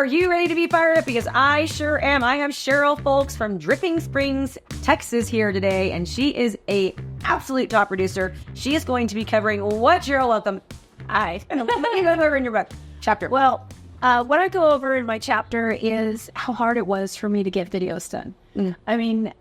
Are you ready to be fired up? Because I sure am. I have Cheryl Fowlkes from Dripping Springs, Texas here today, and she is a absolute top producer. She is going to be covering what, Cheryl? Welcome. Hi. What you go over in your book chapter? Well, what I go over in my chapter is how hard it was for me to get videos done. I mean,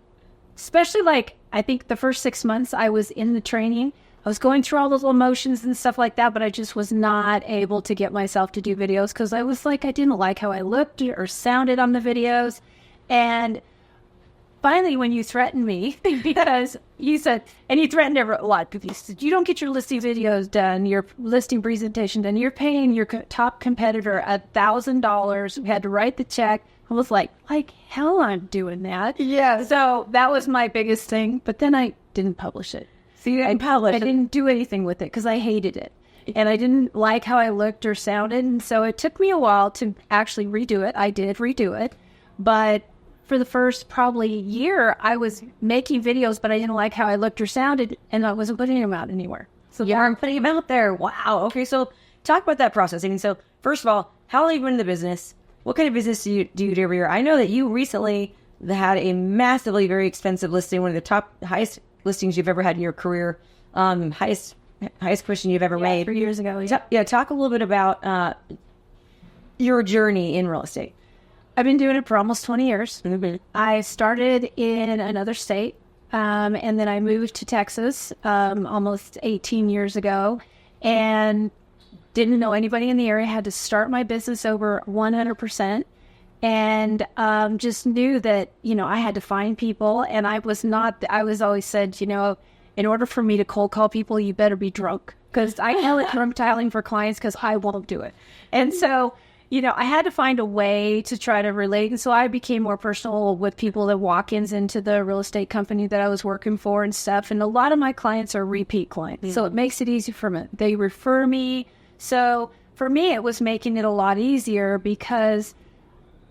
especially I think the first 6 months I was in the training, I was going through all those little motions and stuff like that, but I just was not able to get myself to do videos because I was I didn't like how I looked or sounded on the videos. And finally, when you threatened me, because you said, and you threatened a lot of people, you said, you don't get your listing videos done, your listing presentation done, you're paying your top competitor $1,000. We had to write the check. I was like hell, I'm doing that. Yeah. So that was my biggest thing. But then I didn't publish it. See, I didn't do anything with it because I hated it. And I didn't like how I looked or sounded. And so it took me a while to actually redo it. I did redo it. But for the first probably year, I was making videos, but I didn't like how I looked or sounded. And I wasn't putting them out anywhere. So you aren't putting them out there. Wow. Okay, so talk about that process. And so first of all, how long have you been in the business? What kind of business do you do every year? I know that you recently had a massively very expensive listing, one of the highest listings you've ever had in your career, highest commission you've ever made. 3 years ago. Talk a little bit about your journey in real estate. I've been doing it for almost 20 years. Mm-hmm. I started in another state, and then I moved to Texas almost 18 years ago, and didn't know anybody in the area. Had to start my business over 100%. And just knew that, I had to find people. And I was always said, in order for me to cold call people, you better be drunk. Because I yell at drunk dialing for clients because I won't do it. And so, I had to find a way to try to relate. And so I became more personal with people that walk-ins into the real estate company that I was working for and stuff. And a lot of my clients are repeat clients. Mm-hmm. So it makes it easy for me. They refer me. So for me, it was making it a lot easier because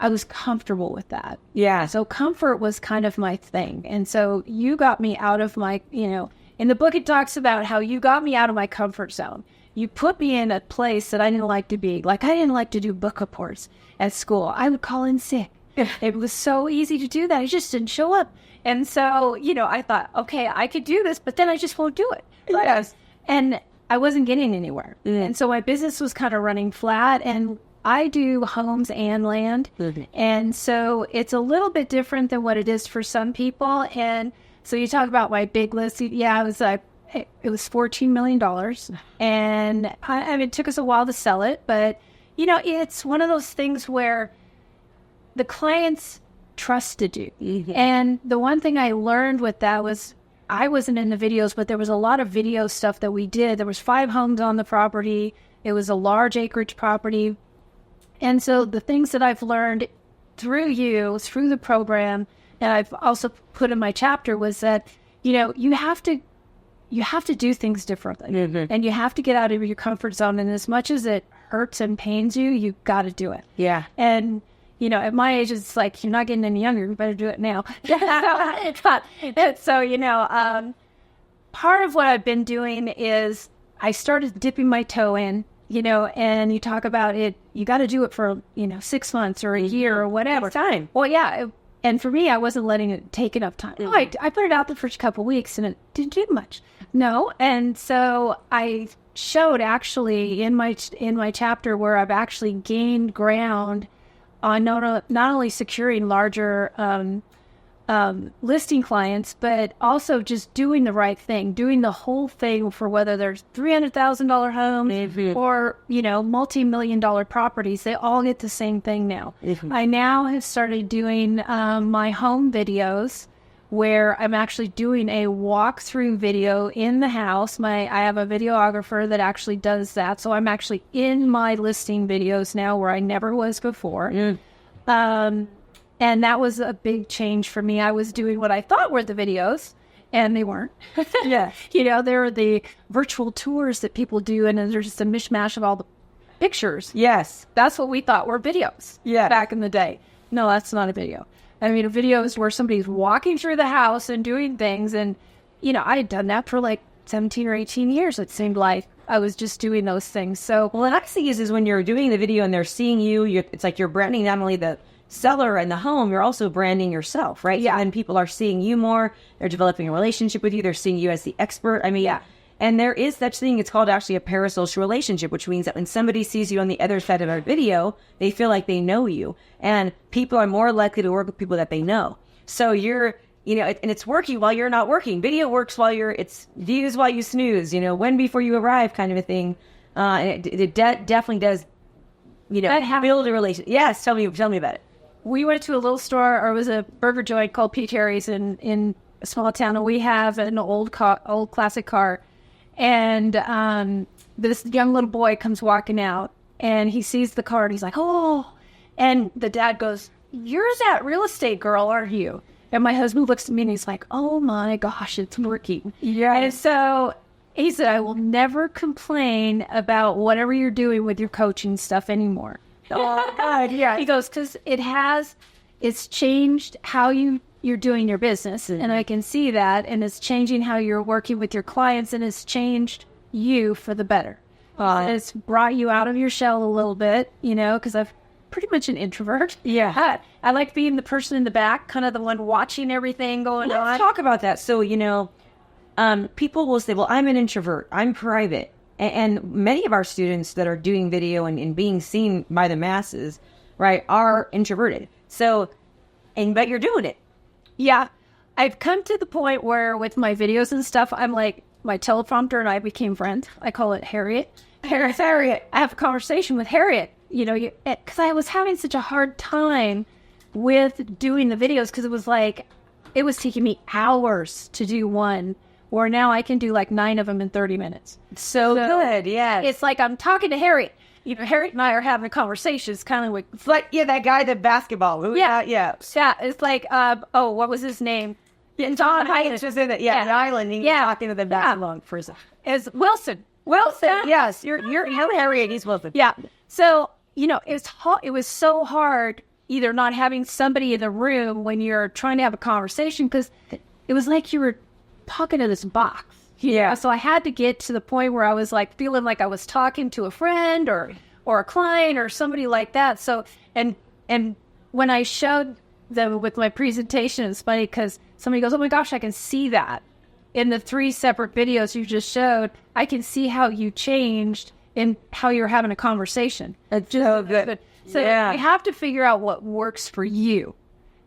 I was comfortable with that. Yeah. So comfort was kind of my thing. And so you got me out of my, in the book, it talks about how you got me out of my comfort zone. You put me in a place that I didn't like to be. I didn't like to do book reports at school. I would call in sick. It was so easy to do that. I just didn't show up. And so, I thought, okay, I could do this, but then I just won't do it. Yes. And I wasn't getting anywhere. Mm-hmm. And so my business was kind of running flat, and I do homes and land. Mm-hmm. And so it's a little bit different than what it is for some people. And so you talk about my big list. Yeah, it was $14 million. And I mean, it took us a while to sell it. But, it's one of those things where the clients trusted you. Mm-hmm. And the one thing I learned with that was I wasn't in the videos, but there was a lot of video stuff that we did. There was 5 homes on the property. It was a large acreage property. And so the things that I've learned through the program, and I've also put in my chapter, was that, you have to do things differently. Mm-hmm. And you have to get out of your comfort zone. And as much as it hurts and pains you, you've got to do it. Yeah. And, at my age, it's you're not getting any younger. You better do it now. So, part of what I've been doing is I started dipping my toe in, and you talk about it, you got to do it for, 6 months or a year or whatever. It's time. Well, yeah. And for me, I wasn't letting it take enough time. Mm-hmm. I put it out the first couple of weeks and it didn't do much. No. And so I showed actually in my chapter where I've actually gained ground on not only securing larger listing clients, but also just doing the right thing, doing the whole thing for whether there's $300,000 homes mm-hmm. or, multi-million-dollar properties. They all get the same thing now. Mm-hmm. I now have started doing my home videos where I'm actually doing a walkthrough video in the house. I have a videographer that actually does that. So I'm actually in my listing videos now where I never was before. Mm. And that was a big change for me. I was doing what I thought were the videos, and they weren't. Yeah. There are the virtual tours that people do, and there's just a mishmash of all the pictures. Yes. That's what we thought were videos back in the day. No, that's not a video. I mean, a video is where somebody's walking through the house and doing things. And, I had done that for 17 or 18 years, it seemed like. I was just doing those things. So, well, the next thing is when you're doing the video and they're seeing you, it's like you're branding not only the seller and the home, you're also branding yourself, right? Yeah. So then people are seeing you more. They're developing a relationship with you. They're seeing you as the expert. I mean, yeah. And there is such thing. It's called actually a parasocial relationship, which means that when somebody sees you on the other side of our video, they feel like they know you. And people are more likely to work with people that they know. So you're, and it's working while you're not working. Video works it's views while you snooze, when before you arrive kind of a thing. And it definitely does, build a relationship. Yes, tell me about it. We went to a little store, or it was a burger joint called P. Terry's in a small town, and we have an old classic car. And this young little boy comes walking out, and he sees the car, and he's like, oh. And the dad goes, you're that real estate girl, aren't you? And my husband looks at me, and he's like, oh, my gosh, it's working. Yeah. And so he said, I will never complain about whatever you're doing with your coaching stuff anymore. Oh, God, yeah. He goes, because it's changed how you're doing your business, and I can see that, and it's changing how you're working with your clients, and it's changed you for the better. It's brought you out of your shell a little bit, because I'm pretty much an introvert. Yeah. I like being the person in the back, kind of the one watching everything going on. Let's talk about that. So, people will say, well, I'm an introvert. I'm private. And many of our students that are doing video and being seen by the masses, right, are introverted. So, but you're doing it. Yeah. I've come to the point where with my videos and stuff, I'm like, my teleprompter and I became friends. I call it Harriet. Harriet. I have a conversation with Harriet, because I was having such a hard time with doing the videos, because it was taking me hours to do one, where now I can do like 9 of them in 30 minutes. So good, yeah. It's like I'm talking to Harriet. Harriet and I are having a conversation. It's kind of like... It's like, that guy, the basketball. Yeah. Yeah. Yeah, it's like, what was his name? John Hyatt just in it. Yeah, an island. He's talking to the basketball person. It's Wilson. Yes. You're Harriet. He's Wilson. Yeah. So, it was so hard either not having somebody in the room when you're trying to have a conversation, because it was like you were talking to this box. Yeah. So I had to get to the point where I was like feeling like I was talking to a friend or a client or somebody like that. So, and when I showed them with my presentation, it's funny because somebody goes, oh my gosh, I can see that in the 3 separate videos you just showed. I can see how you changed in how you're having a conversation. It's so good. So you have to figure out what works for you.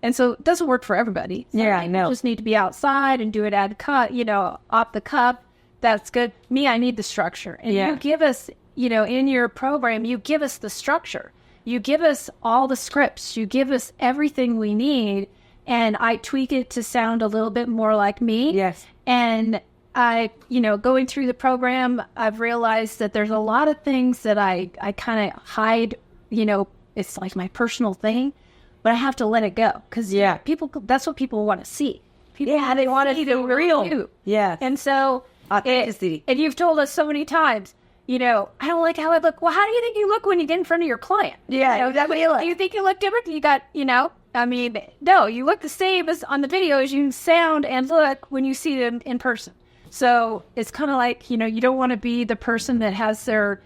And so it doesn't work for everybody. Yeah, I know. You just need to be outside and do it off the cuff. That's good. Me, I need the structure. And you give us, in your program, you give us the structure. You give us all the scripts. You give us everything we need. And I tweak it to sound a little bit more like me. Yes. And going through the program, I've realized that there's a lot of things that I kind of hide, it's like my personal thing. But I have to let it go, because people, that's what people want to see. People they want to see the real you. Yeah. And so, authenticity. And you've told us so many times, I don't like how I look. Well, how do you think you look when you get in front of your client? Yeah, exactly. Do you think you look different? You got, no, you look the same as on the video as you sound and look when you see them in person. So it's kind of like, you don't want to be the person that has their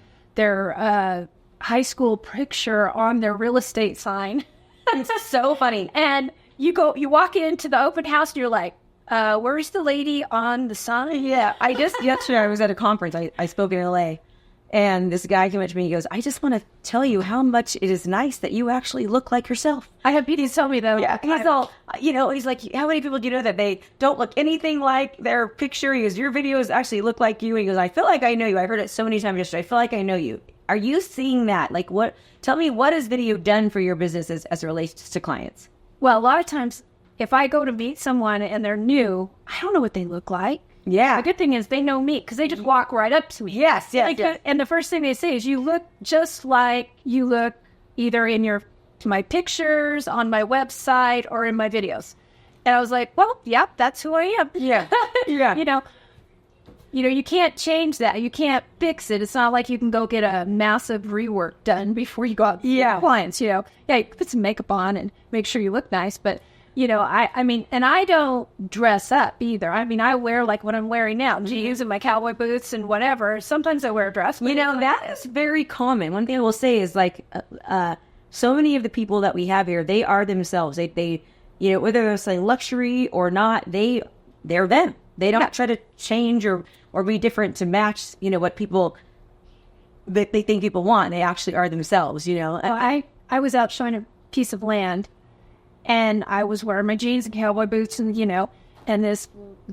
high school picture on their real estate sign. It's so funny. And you walk into the open house and you're like, where's the lady on the sign? Yeah. Yesterday I was at a conference. I spoke in LA, and this guy came up to me. He goes, I just want to tell you how much it is nice that you actually look like yourself. I have people tell me that. Yeah. He's all, he's like, how many people do you know that they don't look anything like their picture? He goes, your videos actually look like you. He goes, I feel like I know you. I heard it so many times yesterday. I feel like I know you. Are you seeing that? Like, tell me, what has video done for your business as it relates to clients? Well, a lot of times, if I go to meet someone and they're new, I don't know what they look like. Yeah. The good thing is they know me, because they just walk right up to me. Yes. And the first thing they say is, you look just like you look either in my pictures, on my website, or in my videos. And I was like, well, yep, that's who I am. Yeah. Yeah. You can't change that. You can't fix it. It's not like you can go get a massive rework done before you go out to your clients, Yeah, you can put some makeup on and make sure you look nice, but, I mean, and I don't dress up either. I mean, I wear like what I'm wearing now, jeans and my cowboy boots and whatever. Sometimes I wear a dress. That is very common. One thing I will say is like, so many of the people that we have here, they are themselves. They whether they're selling luxury or not, they're them. They don't try to change or be different to match, what people that they think people want. They actually are themselves, I was out showing a piece of land, and I was wearing my jeans and cowboy boots, and and this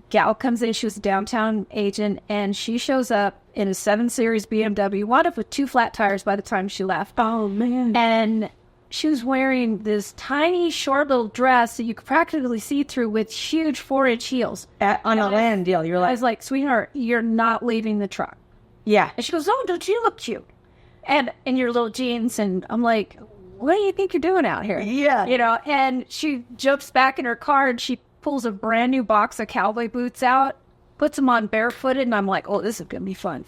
gal comes in. She was a downtown agent, and she shows up in a 7 Series BMW, wound up with 2 flat tires by the time she left. Oh man! And she was wearing this tiny, short little dress that you could practically see through with huge 4-inch heels. On a land deal, I was like, sweetheart, you're not leaving the truck. Yeah. And she goes, oh, don't you look cute? And in your little jeans. And I'm like, what do you think you're doing out here? Yeah. And she jumps back in her car and she pulls a brand new box of cowboy boots out, puts them on barefooted. And I'm like, oh, this is going to be fun.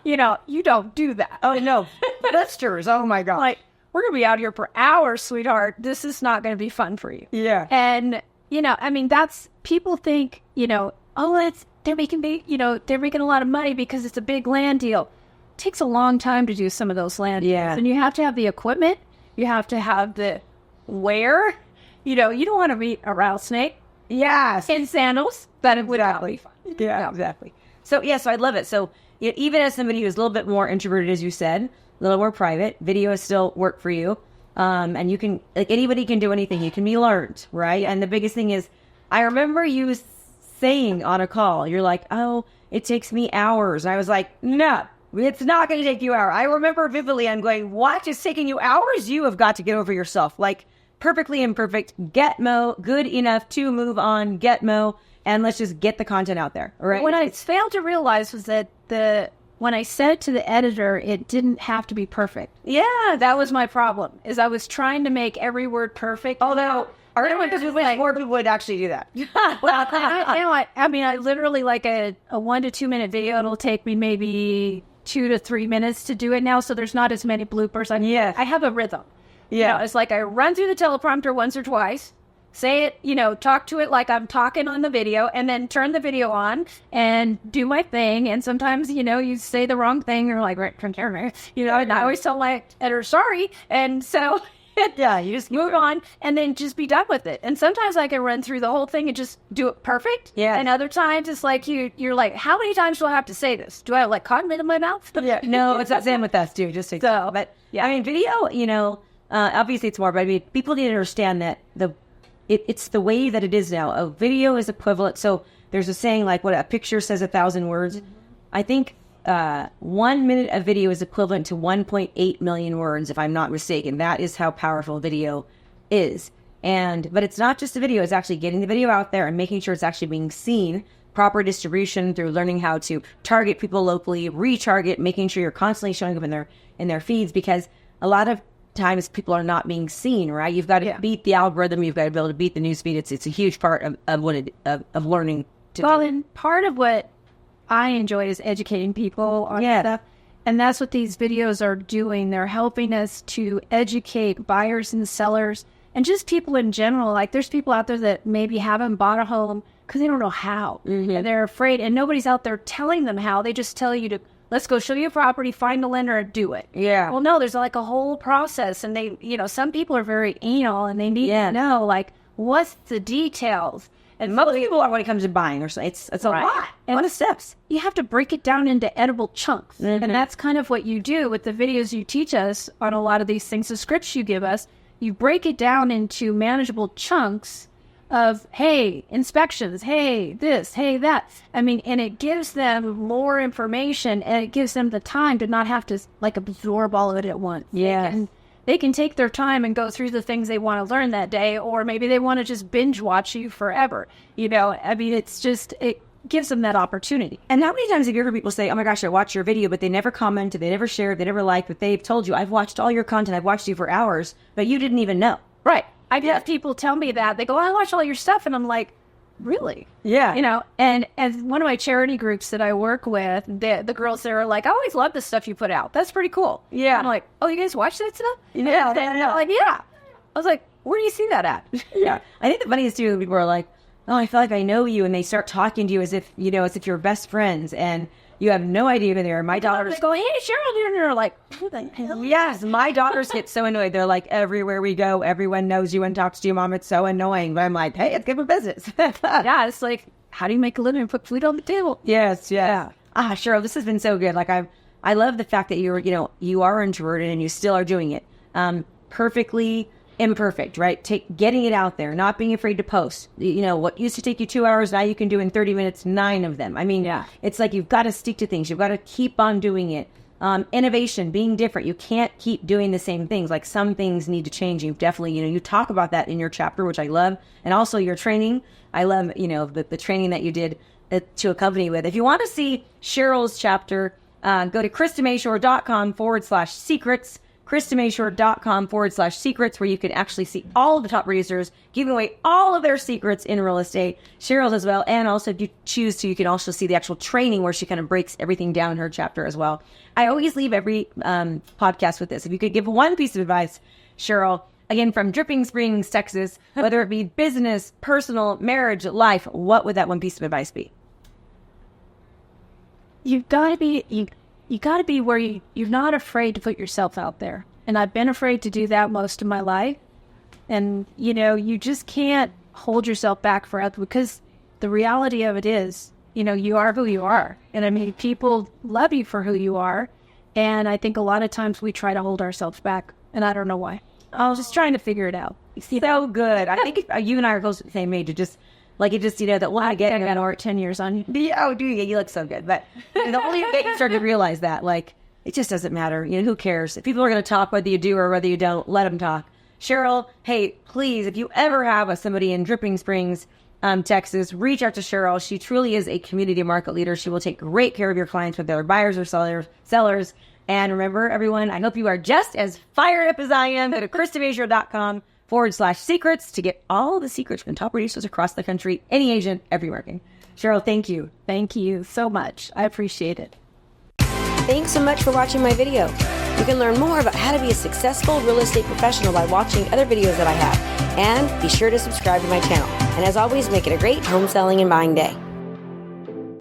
You don't do that. Oh, no. Blisters. Oh, my God. Like, we're going to be out here for hours, sweetheart. This is not going to be fun for you. Yeah. And, I mean, that's, people think, they're making they're making a lot of money because it's a big land deal. It takes a long time to do some of those land deals. And you have to have the equipment. You have to have the wear. You don't want to meet a rattlesnake. Yes. In sandals. That would not be fun. Yeah, exactly. So I love it. So even as somebody who's a little bit more introverted, as you said, a little more private, video is still work for you. And you can, like, anybody can do anything. You can be learned, right? And the biggest thing is, I remember you saying on a call, you're like, oh, it takes me hours. And I was like, no, it's not going to take you hours. I remember vividly, I'm going, what? It's taking you hours? You have got to get over yourself. Like, perfectly imperfect, get mo, good enough to move on, get mo, and let's just get the content out there, right? What I failed to realize was that when I said it to the editor, it didn't have to be perfect. Yeah, that was my problem, is I was trying to make every word perfect. Although, more people would actually do that. Well, I mean, I literally, like a 1 to 2 minute video, it'll take me maybe 2 to 3 minutes to do it now, so there's not as many bloopers. I have a rhythm. Yeah. It's like I run through the teleprompter once or twice, say it, talk to it like I'm talking on the video, and then turn the video on and do my thing. And sometimes, you say the wrong thing, or like, and I always tell my editor, sorry. And so, yeah, you just move on and then just be done with it. And sometimes I can run through the whole thing and just do it perfect. Yeah. And other times it's like you're like, how many times do I have to say this? Do I have like cotton in my mouth? Yeah. No, it's the same with us too. Just so, but yeah, I mean, video, obviously it's more, but I mean, people need to understand that it's the way that it is now. A video is equivalent. So there's a saying like, what a picture says 1,000 words. Mm-hmm. I think 1 minute of video is equivalent to 1.8 million words, if I'm not mistaken. That is how powerful video is. But it's not just the video, it's actually getting the video out there and making sure it's actually being seen, proper distribution through learning how to target people locally, retarget, making sure you're constantly showing up in their feeds, because a lot of times people are not being seen, right? You've got to beat the algorithm, you've got to be able to beat the newsfeed. It's a huge part of learning to do. And part of what I enjoy is educating people on stuff. And that's what these videos are doing. They're helping us to educate buyers and sellers and just people in general. Like, there's people out there that maybe haven't bought a home because they don't know how. Mm-hmm. And they're afraid, and nobody's out there telling them how. They just tell you to, let's go show you a property, find a lender, and do it. Yeah. Well, no, there's like a whole process. And they, some people are very anal, and they need to know, like, what's the details. And most people are when it comes to buying or something. It's a lot. And a lot of steps. You have to break it down into edible chunks. Mm-hmm. And that's kind of what you do with the videos you teach us on a lot of these things, the scripts you give us. You break it down into manageable chunks of, hey, inspections, hey, this, hey, that. I mean, and it gives them more information, and it gives them the time to not have to, like, absorb all of it at once. Yeah. They can take their time and go through the things they want to learn that day, or maybe they want to just binge watch you forever. I mean, it gives them that opportunity. And how many times have you heard people say, oh my gosh, I watched your video, but they never commented, they never shared, they never liked, but they've told you, I've watched all your content, I've watched you for hours, but you didn't even know. Right. I've had people tell me that. They go, I watch all your stuff. And I'm like, really? Yeah. And as one of my charity groups that I work with, the girls there are like, I always love the stuff you put out. That's pretty cool. Yeah. I'm like, oh, you guys watch that stuff? Yeah. And they're like, yeah. I was like, where do you see that at? Yeah. I think the funniest too, people are like, oh, I feel like I know you. And they start talking to you as if, as if you're best friends. And you have no idea who they are. My daughters go, hey, Cheryl, and they're like, who the hell? Yes, my daughters get so annoyed. They're like, everywhere we go, everyone knows you and talks to you, Mom. It's so annoying. But I'm like, hey, it's good for business. Yeah, it's like, how do you make a living and put food on the table? Yes, yeah. Cheryl, this has been so good. Like, I love the fact that you are introverted and you still are doing it. Perfectly imperfect, right? Getting it out there, not being afraid to post. What used to take you 2 hours, now you can do in 30 minutes, 9 of them. I mean, yeah, it's like you've got to stick to things. You've got to keep on doing it. Innovation, being different. You can't keep doing the same things. Like, some things need to change. You've definitely, you talk about that in your chapter, which I love. And also your training. I love, the training that you did to accompany with. If you want to see Cheryl's chapter, go to KristaMashore.com/secrets. KristaMashore.com/secrets, where you can actually see all of the top producers giving away all of their secrets in real estate, Cheryl's as well. And also, if you choose to, you can also see the actual training where she kind of breaks everything down in her chapter as well. I always leave every podcast with this. If you could give one piece of advice, Cheryl, again, from Dripping Springs, Texas, whether it be business, personal, marriage, life, what would that one piece of advice be? You've got to be... You got to be where you're not afraid to put yourself out there. And I've been afraid to do that most of my life. And, you just can't hold yourself back forever, because the reality of it is, you are who you are. And I mean, people love you for who you are. And I think a lot of times we try to hold ourselves back. And I don't know why. I was just trying to figure it out. So good. I think you and I are close to the same age. That when I get got over 10 years on you. Yeah, do you? You look so good. But the only day you start to realize that, it just doesn't matter. Who cares? If people are going to talk, whether you do or whether you don't, let them talk. Cheryl, hey, please, if you ever have somebody in Dripping Springs, Texas, reach out to Cheryl. She truly is a community market leader. She will take great care of your clients, whether they're buyers or sellers. And remember, everyone, I hope you are just as fired up as I am. Go to KristaMashore.com/secrets to get all the secrets from top producers across the country, any agent, every marketing. Cheryl, thank you. Thank you so much. I appreciate it. Thanks so much for watching my video. You can learn more about how to be a successful real estate professional by watching other videos that I have. And be sure to subscribe to my channel. And as always, make it a great home selling and buying day.